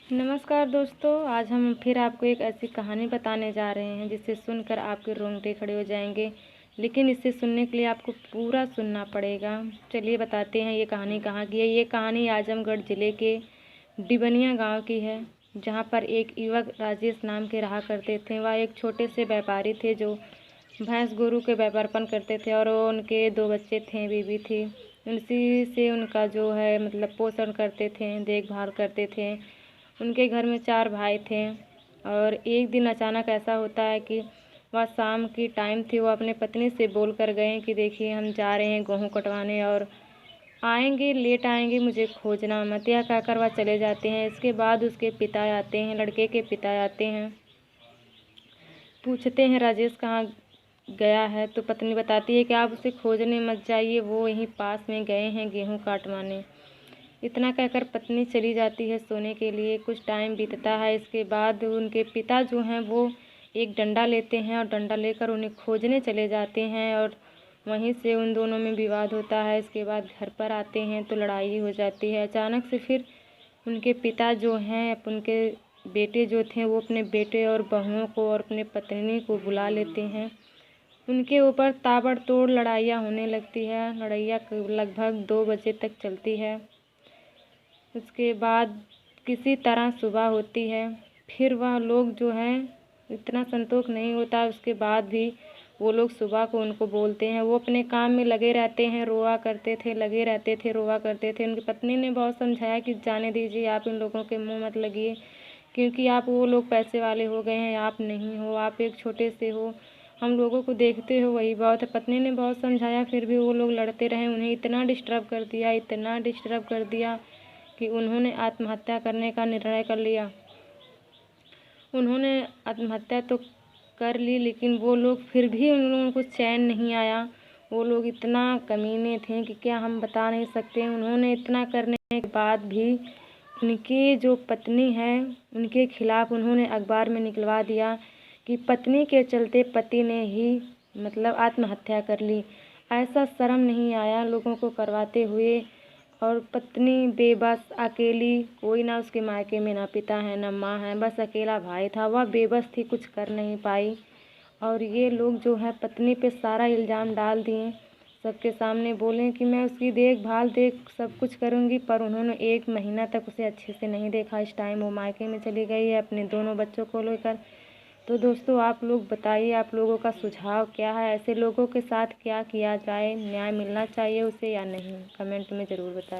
नमस्कार दोस्तों, आज हम फिर आपको एक ऐसी कहानी बताने जा रहे हैं जिसे सुनकर आपके रोंगटे खड़े हो जाएंगे। लेकिन इसे सुनने के लिए आपको पूरा सुनना पड़ेगा। चलिए बताते हैं ये कहानी कहाँ की है। ये कहानी आजमगढ़ ज़िले के डिबनिया गांव की है, जहां पर एक युवक राजेश नाम के रहा करते थे। वह एक छोटे से व्यापारी थे जो भैंस गोरू के व्यापारपन करते थे और उनके 2 बच्चे थे, बीवी थी। उसी से उनका जो है मतलब पोषण करते थे, देखभाल करते थे। उनके घर में 4 भाई थे और एक दिन अचानक ऐसा होता है कि वह शाम की टाइम थी, वो अपने पत्नी से बोल कर गए कि देखिए हम जा रहे हैं गेहूँ कटवाने और आएंगे, लेट आएंगे, मुझे खोजना मत। यह कहकर वह चले जाते हैं। इसके बाद उसके पिता आते हैं, लड़के के पिता आते हैं, पूछते हैं राजेश कहाँ गया है। तो पत्नी बताती है कि आप उसे खोजने मत जाइए, वो यहीं पास में गए हैं गेहूँ काटवाने। इतना कहकर पत्नी चली जाती है सोने के लिए। कुछ टाइम बीतता है। इसके बाद उनके पिता जो हैं वो एक डंडा लेते हैं और डंडा लेकर उन्हें खोजने चले जाते हैं और वहीं से उन दोनों में विवाद होता है। इसके बाद घर पर आते हैं तो लड़ाई हो जाती है। अचानक से फिर उनके पिता जो हैं, उनके बेटे जो थे, वो अपने बेटे और बहुओं को और अपने पत्नी को बुला लेते हैं। उनके ऊपर ताबड़तोड़ लड़ाइयाँ होने लगती है। लड़ाइयाँ लगभग 2 बजे तक चलती है। उसके बाद किसी तरह सुबह होती है। फिर वह लोग जो हैं इतना संतोष नहीं होता, उसके बाद भी वो लोग सुबह को उनको बोलते हैं। वो अपने काम में लगे रहते हैं, रोआ करते थे, लगे रहते थे, रोआ करते थे। उनकी पत्नी ने बहुत समझाया कि जाने दीजिए, आप इन लोगों के मुँह मत लगिए, क्योंकि आप वो लोग पैसे वाले हो गए हैं, आप नहीं हो, आप एक छोटे से हो, हम लोगों को देखते हो, वही बहुत है। पत्नी ने बहुत समझाया, फिर भी वो लोग लड़ते रहे। उन्हें इतना डिस्टर्ब कर दिया, इतना डिस्टर्ब कर दिया कि उन्होंने आत्महत्या करने का निर्णय कर लिया। उन्होंने आत्महत्या तो कर ली, लेकिन वो लोग फिर भी उन लोगों को चैन नहीं आया। वो लोग इतना कमीने थे कि क्या हम बता नहीं सकते। उन्होंने इतना करने के बाद भी उनकी जो पत्नी है, उनके खिलाफ उन्होंने अखबार में निकलवा दिया कि पत्नी के चलते पति ने ही मतलब आत्महत्या कर ली। ऐसा शर्म नहीं आया लोगों को करवाते हुए। और पत्नी बेबस अकेली, कोई ना उसके मायके में ना पिता है ना माँ है, बस अकेला भाई था। वह बेबस थी, कुछ कर नहीं पाई। और ये लोग जो है पत्नी पे सारा इल्ज़ाम डाल दिए। सबके सामने बोले कि मैं उसकी देखभाल सब कुछ करूँगी, पर उन्होंने 1 महीना तक उसे अच्छे से नहीं देखा। इस टाइम वो मायके में चली गई है अपने दोनों बच्चों को लेकर। तो दोस्तों आप लोग बताइए, आप लोगों का सुझाव क्या है? ऐसे लोगों के साथ क्या किया जाए? न्याय मिलना चाहिए उसे या नहीं? कमेंट में ज़रूर बताएं।